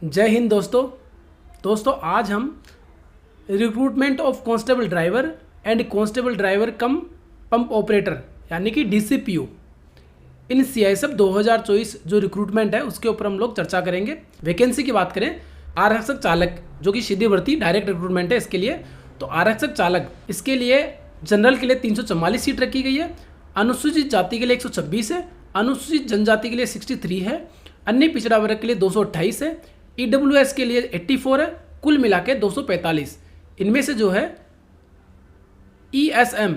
जय हिंद दोस्तों आज हम recruitment of constable driver and constable driver come pump operator यानी कि DCPO इन CISF 2024 जो रिक्रूटमेंट है उसके ऊपर हम लोग चर्चा करेंगे। वैकेंसी की बात करें, आरक्षक चालक जो कि सीधी भर्ती डायरेक्ट रिक्रूटमेंट है इसके लिए, तो आरक्षक चालक इसके लिए जनरल के लिए 344 सीट रखी गई है, अनुसूचित जाति के लिए 126 है, अनुसूचित जनजाति के लिए 63 है, अन्य पिछड़ा वर्ग के लिए 228 है, EWS के लिए 84 है, कुल मिला के 245। इनमें से जो है ESM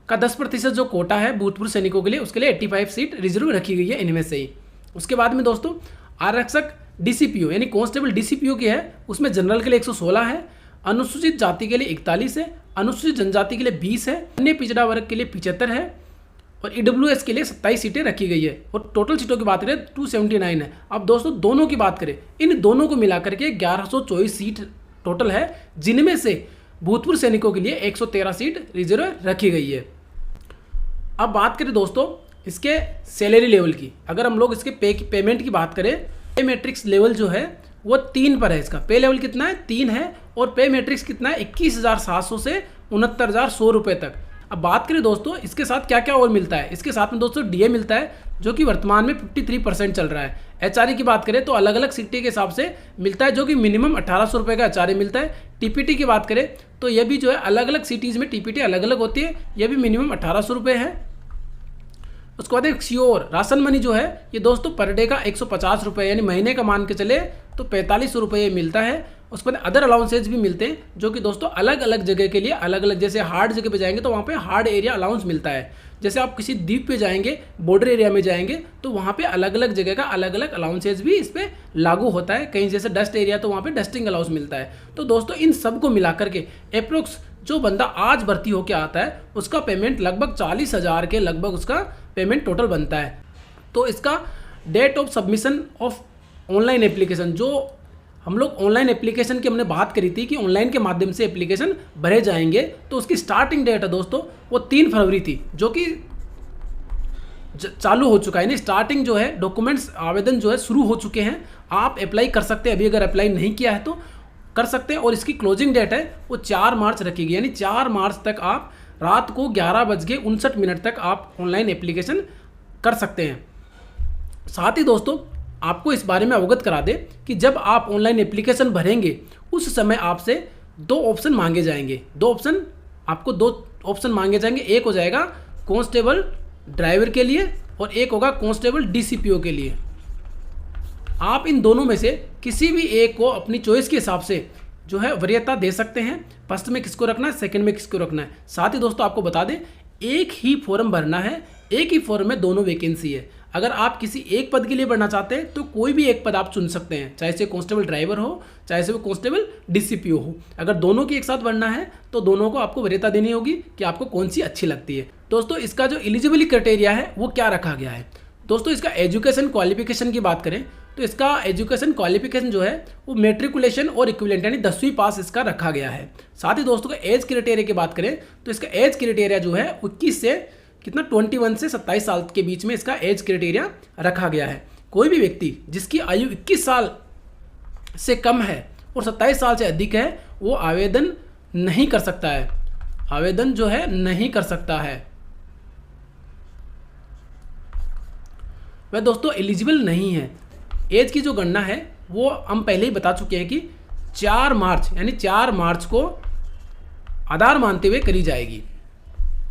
का 10% जो कोटा है भूतपूर्व सैनिकों के लिए उसके लिए 85 सीट रिजर्व रखी गई है इनमें से ही। उसके बाद में दोस्तों आरक्षक DCPO यानी कांस्टेबल DCPO की है, उसमें जनरल के लिए 116 है, अनुसूचित जाति के लिए 41 है, अनुसूचित जनजाति के लिए 20 है, अन्य पिछड़ा वर्ग के लिए 75 है और EWS के लिए 27 सीटें रखी गई है और टोटल सीटों की बात करें 279 है। अब दोस्तों दोनों की बात करें, इन दोनों को मिलाकर के 1124 सीट टोटल है, जिनमें से भूतपूर्व सैनिकों के लिए 113 सीट रिजर्व रखी गई है। अब बात करें दोस्तों इसके सैलरी लेवल की, अगर हम लोग इसके पेमेंट की बात करें, पे मैट्रिक्स लेवल जो है वो 3 पर है। इसका पे लेवल कितना है? 3 है और पे मैट्रिक्स कितना है? 21,700 से 69,100 रुपये तक। अब बात करें दोस्तों इसके साथ क्या क्या और मिलता है, इसके साथ में दोस्तों DA मिलता है जो कि वर्तमान में 53% चल रहा है। HRE की बात करें तो अलग अलग सिटी के हिसाब से मिलता है जो कि मिनिमम 1800 रुपये का HRE मिलता है। TPT की बात करें तो यह भी जो है अलग अलग सिटीज़ में TPT अलग अलग होती है, यह भी मिनिमम 1800 रुपये है। उसके बाद एक श्योर राशन मनी जो है ये दोस्तों पर डे का 150 रुपये यानी महीने का मान के चले तो 4500 रुपये मिलता है। उसके बाद अदर अलाउंसेज भी मिलते हैं जो कि दोस्तों अलग अलग जगह के लिए अलग अलग, जैसे हार्ड जगह पे जाएंगे तो वहाँ पे हार्ड एरिया अलाउंस मिलता है। जैसे आप किसी द्वीप पे जाएंगे, बॉर्डर एरिया में जाएंगे तो वहाँ पे अलग अलग जगह का अलग अलग अलाउंसेज भी इस पर लागू होता है। कहीं जैसे डस्ट एरिया तो वहाँ पे डस्टिंग अलाउंस मिलता है। तो दोस्तों इन सब को मिला करके अप्रोक्स जो बंदा आज भर्ती होकर आता है उसका पेमेंट लगभग 40,000 के लगभग उसका पेमेंट टोटल बनता है। तो इसका date of submission of online application, जो हम लोग ऑनलाइन एप्लीकेशन की हमने बात करी थी कि ऑनलाइन के माध्यम से एप्लीकेशन भरे जाएंगे, तो उसकी स्टार्टिंग डेट है दोस्तों वो 3 फरवरी थी, जो कि चालू हो चुका है। यानी स्टार्टिंग जो है डॉक्यूमेंट्स आवेदन जो है शुरू हो चुके हैं। आप अप्लाई कर सकते हैं, अभी अगर अप्लाई नहीं किया है तो कर सकते हैं। और इसकी क्लोजिंग डेट है वो 4 मार्च रखी गई, यानी 4 मार्च तक आप रात को 11:59 तक आप ऑनलाइन एप्लीकेशन कर सकते हैं। साथ ही दोस्तों आपको इस बारे में अवगत करा दे कि जब आप ऑनलाइन एप्लीकेशन भरेंगे उस समय आपसे 2 ऑप्शन मांगे जाएंगे। आपको 2 ऑप्शन मांगे जाएंगे, एक हो जाएगा कांस्टेबल ड्राइवर के लिए और एक होगा कांस्टेबल DCPO के लिए। आप इन दोनों में से किसी भी एक को अपनी चॉइस के हिसाब से जो है वरीयता दे सकते हैं, फर्स्ट में किसको रखना है, सेकंड में किसको रखना है। साथ ही दोस्तों आपको बता दें एक ही फॉर्म भरना है, एक ही फॉर्म में दोनों वैकेंसी है। अगर आप किसी एक पद के लिए भरना चाहते हैं तो कोई भी एक पद आप चुन सकते हैं, चाहे से कांस्टेबल ड्राइवर हो चाहे से वो कांस्टेबल DCPO हो। अगर दोनों की एक साथ भरना है तो दोनों को आपको वरीयता देनी होगी कि आपको कौन सी अच्छी लगती है। दोस्तों इसका जो एलिजिबिलिटी क्राइटेरिया है वो क्या रखा गया है, दोस्तों इसका एजुकेशन क्वालिफिकेशन की बात करें तो इसका एजुकेशन क्वालिफिकेशन जो है वो मैट्रिकुलेशन और इक्विवेलेंट यानी 10वीं पास इसका रखा गया है। साथ ही दोस्तों का एज क्राइटेरिया की बात करें तो इसका एज क्राइटेरिया जो है 21 से 21 से 27 साल के बीच में इसका एज क्राइटेरिया रखा गया है। कोई भी व्यक्ति जिसकी आयु 21 साल से कम है और 27 साल से अधिक है वो आवेदन नहीं कर सकता है, आवेदन जो है नहीं कर सकता है, वह दोस्तों एलिजिबल नहीं है। एज की जो गणना है वो हम पहले ही बता चुके हैं कि 4 मार्च यानी 4 मार्च को आधार मानते हुए करी जाएगी।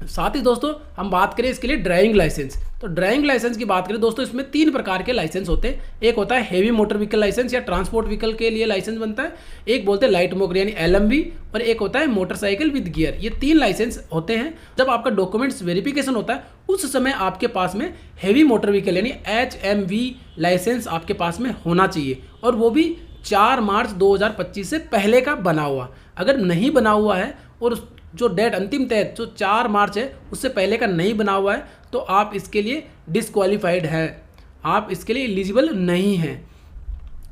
साथ ही दोस्तों हम बात करें इसके लिए ड्राइविंग लाइसेंस, तो ड्राइविंग लाइसेंस की बात करें दोस्तों इसमें 3 प्रकार के लाइसेंस होते हैं। एक होता है हेवी मोटर व्हीकल लाइसेंस या ट्रांसपोर्ट व्हीकल के लिए लाइसेंस बनता है, एक बोलते हैं लाइट मोटर यानी LMV और एक होता है मोटरसाइकिल विद गियर। ये 3 लाइसेंस होते हैं। जब आपका डॉक्यूमेंट्स वेरिफिकेशन होता है उस समय आपके पास में हेवी मोटर व्हीकल यानी HMV लाइसेंस आपके पास में होना चाहिए और वो भी 4 मार्च 2025 से पहले का बना हुआ। अगर नहीं बना हुआ है और जो डेट अंतिम तय जो 4 मार्च है उससे पहले का नहीं बना हुआ है तो आप इसके लिए डिस्क्वालीफाइड है, आप इसके लिए एलिजिबल नहीं हैं।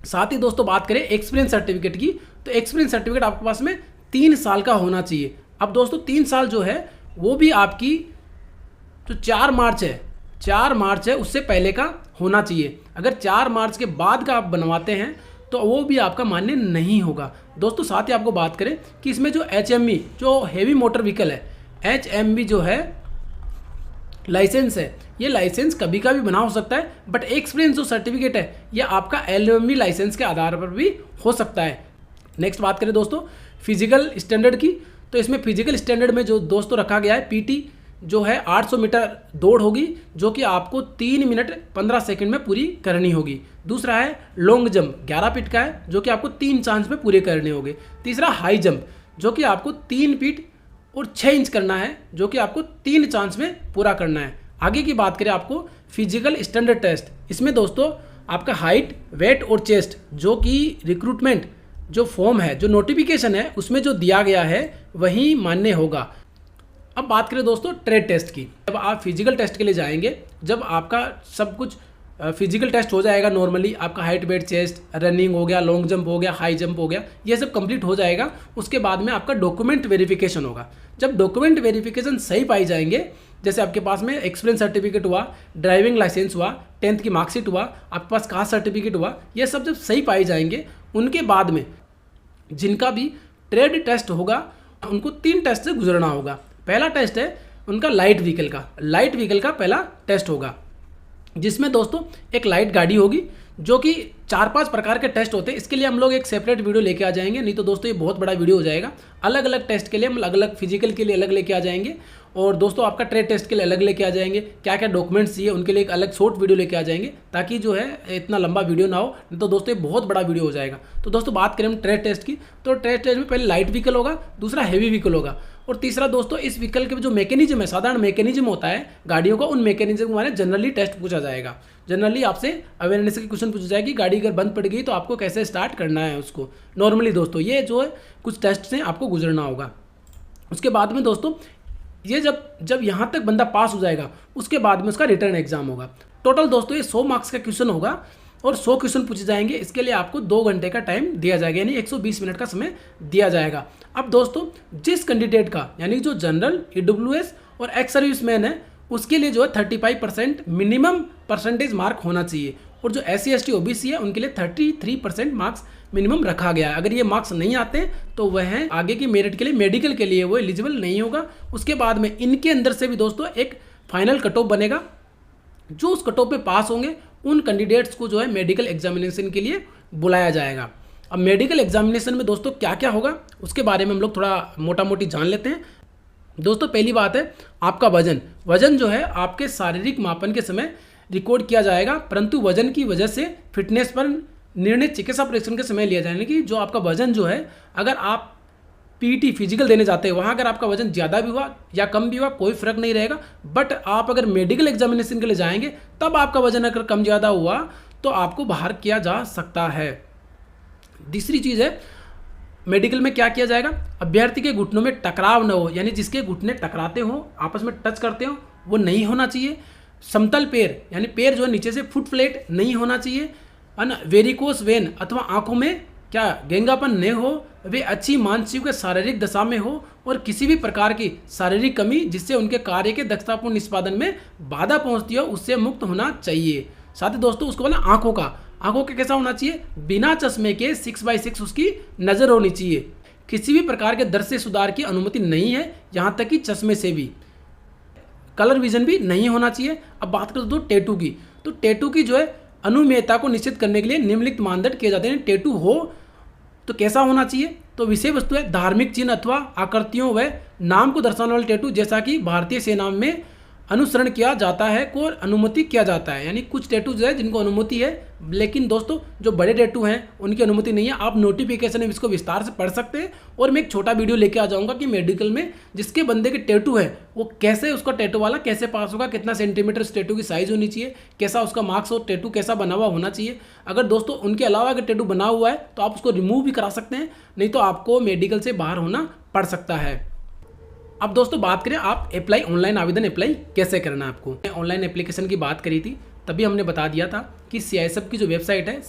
साथ ही दोस्तों बात करें एक्सपीरियंस सर्टिफिकेट की, तो एक्सपीरियंस सर्टिफिकेट आपके पास में 3 साल का होना चाहिए। अब दोस्तों 3 साल जो है वो भी आपकी जो 4 मार्च है उससे पहले का होना चाहिए। अगर 4 मार्च के बाद का आप बनवाते हैं तो वो भी आपका मान्य नहीं होगा। दोस्तों साथ ही आपको बात करें कि इसमें जो HMV जो हैवी मोटर व्हीकल है, HMV जो है लाइसेंस है, ये लाइसेंस कभी का भी बना हो सकता है, बट एक्सपीरियंस जो सर्टिफिकेट है ये आपका LMV लाइसेंस के आधार पर भी हो सकता है। नेक्स्ट बात करें दोस्तों फिजिकल स्टैंडर्ड की, तो इसमें फिजिकल स्टैंडर्ड में जो दोस्तों रखा गया है PT जो है 800 मीटर दौड़ होगी जो कि आपको 3 मिनट 15 सेकंड में पूरी करनी होगी। दूसरा है लॉन्ग जंप 11 फीट का है जो कि आपको 3 चांस में पूरे करने होंगे। तीसरा हाई जंप जो कि आपको 3 फीट और 6 इंच करना है जो कि आपको 3 चांस में पूरा करना है। आगे की बात करें आपको फिजिकल स्टैंडर्ड टेस्ट, इसमें दोस्तों आपका हाइट, वेट और चेस्ट जो कि रिक्रूटमेंट जो फॉर्म है, जो नोटिफिकेशन है उसमें जो दिया गया है वही मान्य होगा। अब बात करें दोस्तों ट्रेड टेस्ट की, जब आप फिजिकल टेस्ट के लिए जाएंगे, जब आपका सब कुछ फिजिकल टेस्ट हो जाएगा नॉर्मली, आपका हाइट, वेट, चेस्ट, रनिंग हो गया, लॉन्ग जंप हो गया, हाई जंप हो गया, ये सब कंप्लीट हो जाएगा, उसके बाद में आपका डॉक्यूमेंट वेरिफिकेशन होगा। जब डॉक्यूमेंट वेरिफिकेशन सही पाई जाएंगे, जैसे आपके पास में एक्सपीरियंस सर्टिफिकेट हुआ, ड्राइविंग लाइसेंस हुआ, 10th की मार्कशीट हुआ, आपके पास कास्ट सर्टिफिकेट हुआ, ये सब जब सही पाई जाएंगे, उनके बाद में जिनका भी ट्रेड टेस्ट होगा उनको 3 टेस्ट से गुजरना होगा। पहला टेस्ट है उनका लाइट व्हीकल का पहला टेस्ट होगा, जिसमें दोस्तों एक लाइट गाड़ी होगी जो कि 4-5 प्रकार के टेस्ट होते हैं। इसके लिए हम लोग एक सेपरेट वीडियो लेके आ जाएंगे, नहीं तो दोस्तों ये बहुत बड़ा वीडियो हो जाएगा। अलग अलग टेस्ट के लिए हम अलग अलग फिजिकल के लिए अलग लेके आ जाएंगे, और दोस्तों आपका ट्रेड टेस्ट के लिए अलग लेके आ जाएंगे। क्या क्या डॉक्यूमेंट्स चाहिए उनके लिए एक अलग शॉर्ट वीडियो लेके आ जाएंगे, ताकि जो है इतना लंबा वीडियो ना हो, नहीं तो दोस्तों ये बहुत बड़ा वीडियो हो जाएगा। तो दोस्तों बात करें हम ट्रेड टेस्ट की, तो ट्रेड टेस्ट में पहले लाइट व्हीकल होगा, दूसरा हैवी व्हीकल होगा, और तीसरा दोस्तों इस व्हीकल के जो मैकेनिज्म है, साधारण मैकेनिज्म होता है गाड़ियों का, उन मैकेनिज्म के बारे में जनरली टेस्ट पूछा जाएगा। जनरली आपसे अवेयरनेस के क्वेश्चन पूछा जाएगी, गाड़ी अगर बंद पड़ गई तो आपको कैसे स्टार्ट करना है उसको। नॉर्मली दोस्तों ये जो है कुछ टेस्ट से आपको गुजरना होगा। उसके बाद में दोस्तों ये जब यहाँ तक बंदा पास हो जाएगा, उसके बाद में उसका रिटर्न एग्जाम होगा। टोटल दोस्तों ये 100 मार्क्स का क्वेश्चन होगा और 100 क्वेश्चन पूछे जाएंगे। इसके लिए आपको 2 घंटे का टाइम दिया जाएगा, यानी 120 मिनट का समय दिया जाएगा। अब दोस्तों जिस कैंडिडेट का, यानी जो जनरल, EWS और एक्स सर्विसमैन है, उसके लिए जो है 35% मिनिमम परसेंटेज मार्क होना चाहिए, और जो SC ST OBC है उनके लिए 33% मार्क्स मिनिमम रखा गया है। अगर ये मार्क्स नहीं आते तो वह आगे की मेरिट के लिए, मेडिकल के लिए वो एलिजिबल नहीं होगा। उसके बाद में इनके अंदर से भी दोस्तों एक फाइनल कट ऑफ बनेगा, जो उस कट ऑफ पे पास होंगे उन कैंडिडेट्स को जो है मेडिकल एग्जामिनेशन के लिए बुलाया जाएगा। अब मेडिकल एग्जामिनेशन में दोस्तों क्या क्या होगा उसके बारे में हम लोग थोड़ा मोटा मोटी जान लेते हैं। दोस्तों पहली बात है आपका वजन जो है आपके शारीरिक मापन के समय रिकॉर्ड किया जाएगा, परंतु वजन की वजह से फिटनेस पर निर्णय चिकित्सा परीक्षण के समय लिया जाएगा। कि जो आपका वजन जो है, अगर आप PT फिजिकल देने जाते हैं, वहाँ अगर आपका वजन ज़्यादा भी हुआ या कम भी हुआ कोई फर्क नहीं रहेगा, बट आप अगर मेडिकल एग्जामिनेशन के लिए जाएंगे तब आपका वजन अगर कम ज़्यादा हुआ तो आपको बाहर किया जा सकता है। दूसरी चीज़ है मेडिकल में क्या किया जाएगा, अभ्यर्थी के घुटनों में टकराव न हो, यानी जिसके घुटने टकराते हो, आपस में टच करते हो, वो नहीं होना चाहिए। समतल पैर, यानी पैर जो है नीचे से फुट फ्लैट नहीं होना चाहिए। वेरिकोस वेन अथवा आंखों में क्या गेंगापन न हो, वे अच्छी मानसिक व शारीरिक दशा में हो, और किसी भी प्रकार की शारीरिक कमी जिससे उनके कार्य के दक्षतापूर्ण निष्पादन में बाधा पहुंचती हो, उससे मुक्त होना चाहिए। साथ ही दोस्तों उसको बोला आंखों का कैसा होना चाहिए, बिना चश्मे के 6/6 उसकी नज़र होनी चाहिए। किसी भी प्रकार के दृश्य सुधार की अनुमति नहीं है, यहाँ तक कि चश्मे से भी। कलर विजन भी नहीं होना चाहिए। अब बात करें दोस्तों टैटू की, तो टैटू की जो है अनुमेयता को निश्चित करने के लिए निम्नलिखित मानदंड किए जाते हैं। टैटू हो तो कैसा होना चाहिए, तो विषय वस्तु है धार्मिक चिन्ह अथवा आकृतियों व नाम को दर्शाने वाले टैटू, जैसा कि भारतीय सेना में अनुसरण किया जाता है को अनुमति किया जाता है। यानी कुछ टैटूज है जिनको अनुमति है, लेकिन दोस्तों जो बड़े टैटू हैं उनकी अनुमति नहीं है। आप नोटिफिकेशन में इसको विस्तार से पढ़ सकते हैं, और मैं एक छोटा वीडियो लेके आ जाऊंगा कि मेडिकल में जिसके बंदे के टैटू है वो कैसे, उसका टैटू वाला कैसे पास होगा, कितना सेंटीमीटर उस टैटू की साइज होनी चाहिए, कैसा उसका मार्क्स और टैटू कैसा बना हुआ होना चाहिए। अगर दोस्तों उनके अलावा अगर टैटू बना हुआ है तो आप उसको रिमूव भी करा सकते हैं, नहीं तो आपको मेडिकल से बाहर होना पड़ सकता है। अब दोस्तों बात करें आप ऑनलाइन आवेदन अप्लाई कैसे करना है आपको। ऑनलाइन एप्लीकेशन की बात करी थी, तभी हमने बता दिया था कि CISF की जो वेबसाइट है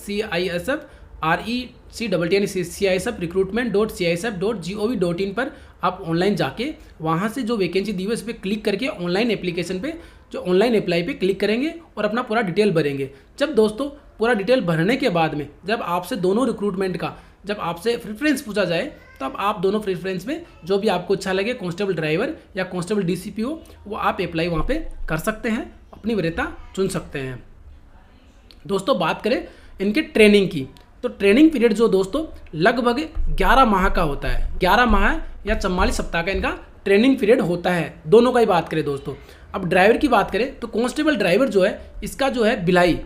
CISF recruitment.cisf.gov.in पर आप ऑनलाइन जाके वहाँ से जो वैकेंसी दी हुई उस पर क्लिक करके ऑनलाइन एप्लीकेशन पे जो ऑनलाइन अप्लाई पे क्लिक करेंगे और अपना पूरा डिटेल भरेंगे। जब दोस्तों पूरा डिटेल भरने के बाद में जब आपसे दोनों रिक्रूटमेंट का जब आपसे प्रेफरेंस पूछा जाए, तब आप दोनों प्रेफरेंस में जो भी आपको अच्छा लगे, कांस्टेबल ड्राइवर या कांस्टेबल DCPO, वो आप अप्लाई वहाँ पे कर सकते हैं, अपनी वरीयता चुन सकते हैं। दोस्तों बात करें इनके ट्रेनिंग की, तो ट्रेनिंग पीरियड जो दोस्तों लगभग 11 माह का होता है। 11 माह या 44 सप्ताह का इनका ट्रेनिंग पीरियड होता है, दोनों का ही बात करें दोस्तों। अब ड्राइवर की बात करें तो कांस्टेबल ड्राइवर जो है इसका जो है भिलाई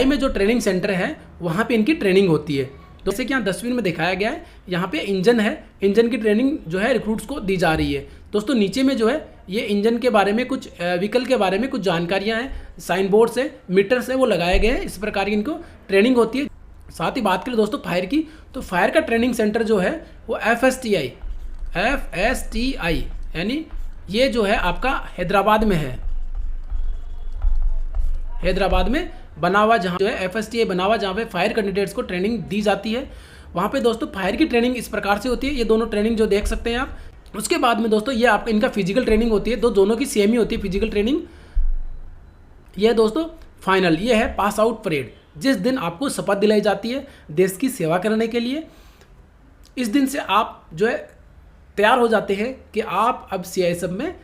में जो ट्रेनिंग सेंटर है वहाँ पे इनकी ट्रेनिंग होती है। तो जैसे कि यहाँ तस्वीर में दिखाया गया है, यहाँ पे इंजन है, इंजन की ट्रेनिंग जो है रिक्रूट्स को दी जा रही है। दोस्तों नीचे में जो है ये इंजन के बारे में कुछ व्हीकल के बारे में कुछ जानकारियाँ हैं, साइन बोर्ड्स है, मीटर्स है, वो लगाए गए हैं। इस प्रकार की इनको ट्रेनिंग होती है। साथ ही बात करें दोस्तों फायर की, तो फायर का ट्रेनिंग सेंटर जो है वो FSTI यानी ये जो है आपका हैदराबाद में है, हैदराबाद में बना हुआ, जहाँ जो है FSTI बना हुआ, जहाँ पे फायर कैंडिडेट्स को ट्रेनिंग दी जाती है। वहाँ पे दोस्तों फायर की ट्रेनिंग इस प्रकार से होती है, ये दोनों ट्रेनिंग जो देख सकते हैं आप। उसके बाद में दोस्तों ये आपका इनका फिजिकल ट्रेनिंग होती है, दोनों की सेम ही होती है फिजिकल ट्रेनिंग। ये दोस्तों फाइनल, ये है पास आउट परेड, जिस दिन आपको शपथ दिलाई जाती है देश की सेवा करने के लिए। इस दिन से आप जो है तैयार हो जाते हैं कि आप अब CISF में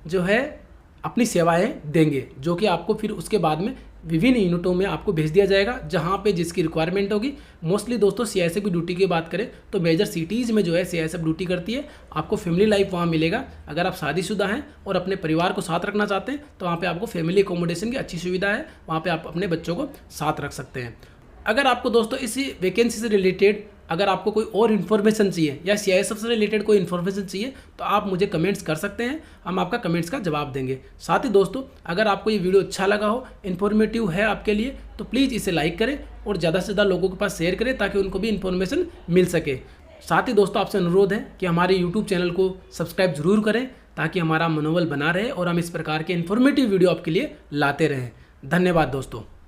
जो है अपनी सेवाएं देंगे, जो कि आपको फिर उसके बाद में विभिन्न यूनिटों में आपको भेज दिया जाएगा, जहां पे जिसकी रिक्वायरमेंट होगी। मोस्टली दोस्तों CISF की ड्यूटी की बात करें तो मेजर सिटीज़ में जो है CISF ड्यूटी करती है। आपको फैमिली लाइफ वहाँ मिलेगा। अगर आप शादीशुदा हैं और अपने परिवार को साथ रखना चाहते हैं तो वहाँ पे आपको फैमिली अकोमोडेशन की अच्छी सुविधा है, वहाँ पे आप अपने बच्चों को साथ रख सकते हैं। अगर आपको दोस्तों इसी वैकेंसी से रिलेटेड अगर आपको कोई और इन्फॉर्मेशन चाहिए या CISF से रिलेटेड कोई इन्फॉर्मेशन चाहिए तो आप मुझे कमेंट्स कर सकते हैं, हम आपका कमेंट्स का जवाब देंगे। साथ ही दोस्तों अगर आपको ये वीडियो अच्छा लगा हो, इन्फॉर्मेटिव है आपके लिए, तो प्लीज़ इसे लाइक करें और ज़्यादा से ज़्यादा लोगों के पास शेयर करें ताकि उनको भी इन्फॉर्मेशन मिल सके। साथ ही दोस्तों आपसे अनुरोध है कि हमारे YouTube चैनल को सब्सक्राइब जरूर करें ताकि हमारा मनोबल बना रहे और हम इस प्रकार के इन्फॉर्मेटिव वीडियो आपके लिए लाते रहें। धन्यवाद दोस्तों।